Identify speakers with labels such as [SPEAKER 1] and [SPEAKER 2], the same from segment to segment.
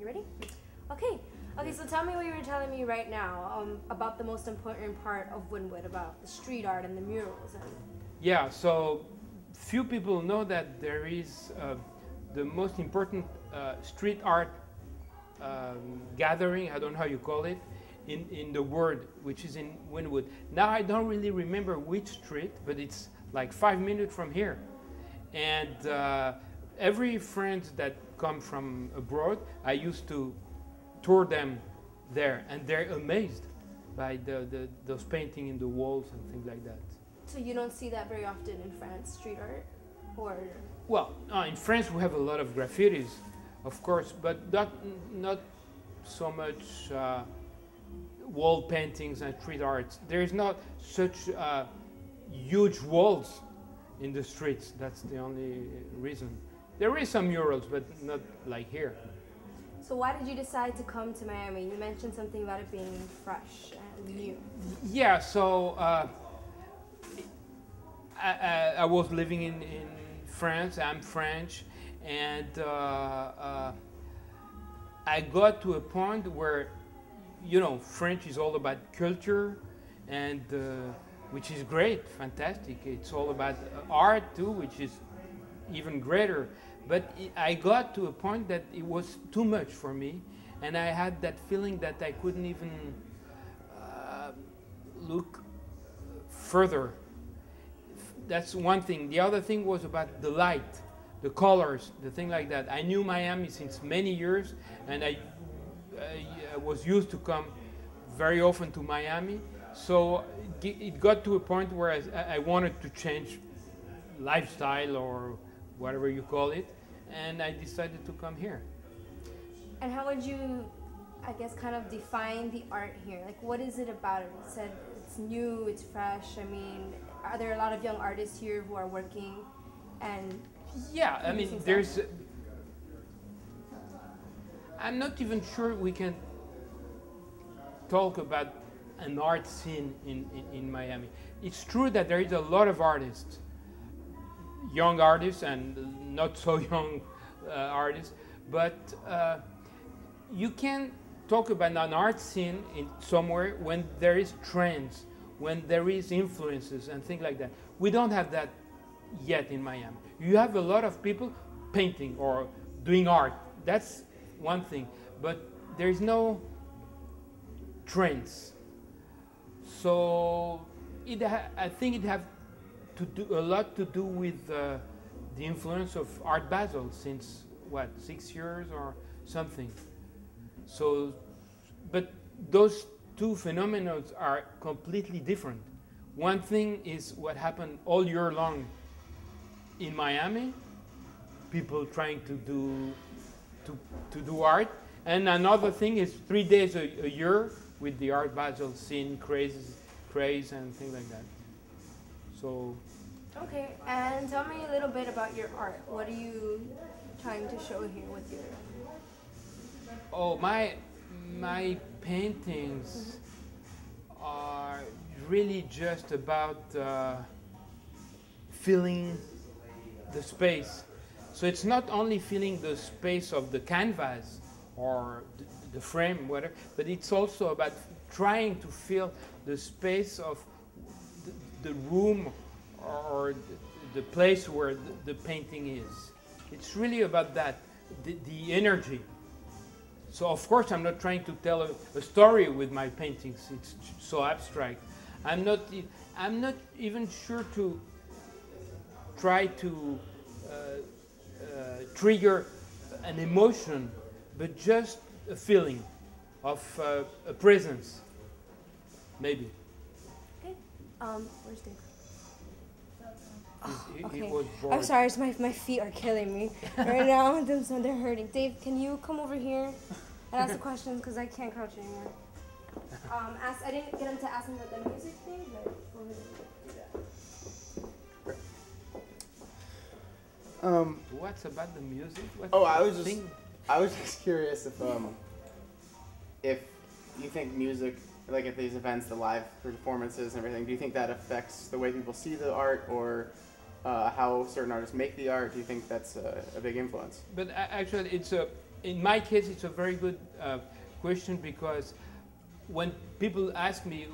[SPEAKER 1] ready? Okay. Okay, so tell me what you were telling me right now about the most important part of Wynwood, about the street art and the murals.
[SPEAKER 2] Yeah, so few people know that there is the most important street art gathering, I don't know how you call it, in the world, which is in Wynwood. Now I don't really remember which street, but it's like 5 minutes from here. And every friend that come from abroad, I used to tour them there, and they're amazed by those painting in the walls and things like that.
[SPEAKER 1] So you don't see that very often in France, street art, or?
[SPEAKER 2] Well, in France we have a lot of graffitis, of course, but not so much wall paintings and street art. There is not such huge walls in the streets. That's the only reason. There is some murals, but not like here.
[SPEAKER 1] So why did you decide to come to Miami? You mentioned something about it being fresh and new.
[SPEAKER 2] Yeah, so I was living in France. I'm French, and I got to a point where, you know, French is all about culture, and which is great, fantastic. It's all about art too, which is even greater. But I got to a point that it was too much for me, and I had that feeling that I couldn't even look further. That's one thing. The other thing was about the light, the colors, the thing like that. I knew Miami since many years, and I was used to come very often to Miami. So it got to a point where I wanted to change lifestyle or whatever you call it, and I decided to come here.
[SPEAKER 1] And how would you, I guess, kind of define the art here? Like, what is it about it? You said it's new, it's fresh. I mean, are there a lot of young artists here who are working and?
[SPEAKER 2] Yeah, I mean, there's. I'm not even sure we can talk about an art scene in Miami. It's true that there is a lot of artists, young artists and not so young artists, but you can talk about an art scene in somewhere when there is trends, when there is influences and things like that. We don't have that yet in Miami. You have a lot of people painting or doing art. That's one thing, but there's no trends. So I think it have to do a lot to do with the influence of Art Basel since what, 6 years or something. So, but those two phenomena are completely different. One thing is what happened all year long in Miami, people trying to do art, and another thing is 3 days a year with the Art Basel scene craze and things like that. So.
[SPEAKER 1] Okay, and tell me a little bit about your art. What are you trying to show here with your?
[SPEAKER 2] Oh, my paintings are really just about filling the space. So it's not only filling the space of the canvas or the frame, whatever, but it's also about trying to fill the space of the room or the place where the painting is. It's really about that, the energy. So of course I'm not trying to tell a story with my paintings. It's so abstract. I'm not even sure to try to trigger an emotion, but just a feeling of a presence, maybe.
[SPEAKER 1] Okay. Where's Dave?
[SPEAKER 2] He
[SPEAKER 1] Okay.
[SPEAKER 2] was bored.
[SPEAKER 1] I'm sorry, my feet are killing me right now. They're hurting. Dave, can you come over here and ask the questions because I can't crouch anymore. I didn't get him to ask me about the music thing, but go ahead and do that.
[SPEAKER 2] What's about the music?
[SPEAKER 3] I was just curious if you think music, like at these events, the live performances and everything, do you think that affects the way people see the art or how certain artists make the art? Do you think that's a big influence?
[SPEAKER 2] But actually, in my case, it's a very good question, because when people ask me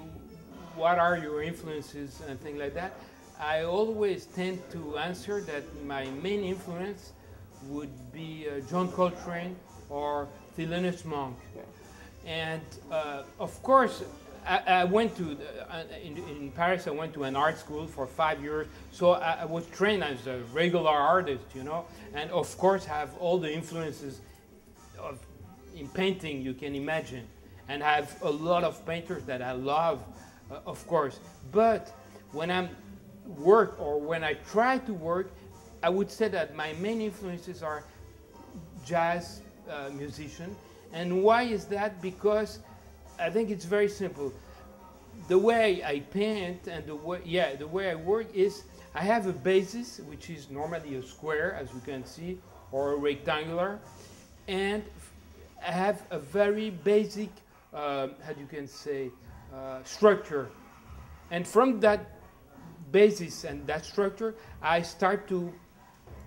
[SPEAKER 2] what are your influences and things like that, I always tend to answer that my main influence would be John Coltrane or Thelonious Monk.
[SPEAKER 3] Yeah.
[SPEAKER 2] And of course, I went to, in Paris, I went to an art school for 5 years, so I was trained as a regular artist, you know, and of course have all the influences in painting you can imagine, and have a lot of painters that I love, of course. But when I'm work, or when I try to work, I would say that my main influences are jazz musician. And why is that? Because I think it's very simple. The way I paint and the way I work is, I have a basis, which is normally a square, as you can see, or a rectangular, and I have a very basic, how you can say, structure. And from that basis and that structure, I start to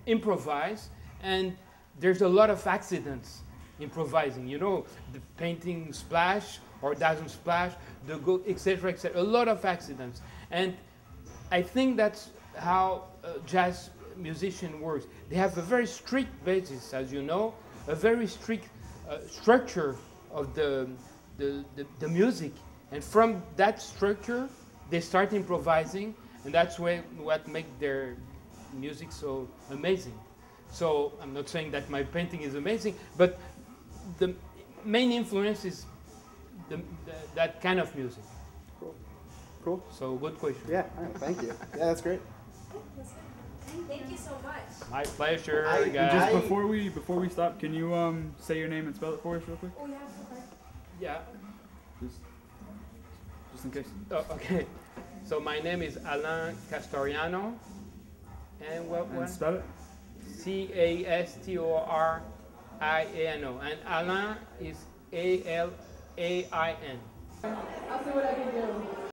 [SPEAKER 2] improvise, and there's a lot of accidents improvising. You know, the painting splash or doesn't splash, the go, etc., etc. A lot of accidents, and I think that's how a jazz musician works. They have a very strict basis, as you know, a very strict structure of the music, and from that structure they start improvising, and that's what makes their music so amazing. So I'm not saying that my painting is amazing, but the main influence is that kind of music.
[SPEAKER 3] Cool. Cool.
[SPEAKER 2] So good question.
[SPEAKER 3] Yeah. All right. Thank you. Yeah, that's great.
[SPEAKER 1] Thank you so much.
[SPEAKER 2] My pleasure,
[SPEAKER 3] I-
[SPEAKER 2] guys.
[SPEAKER 4] Just before we stop, can you say your name and spell it for us real quick?
[SPEAKER 1] Oh, yeah, okay.
[SPEAKER 2] Yeah.
[SPEAKER 4] Just in case.
[SPEAKER 2] Oh, okay. So my name is Alain Castoriano, and what
[SPEAKER 4] And
[SPEAKER 2] one?
[SPEAKER 4] spell it.
[SPEAKER 2] Castoriano, and Alain is ALAIN.
[SPEAKER 1] I'll see what I can do.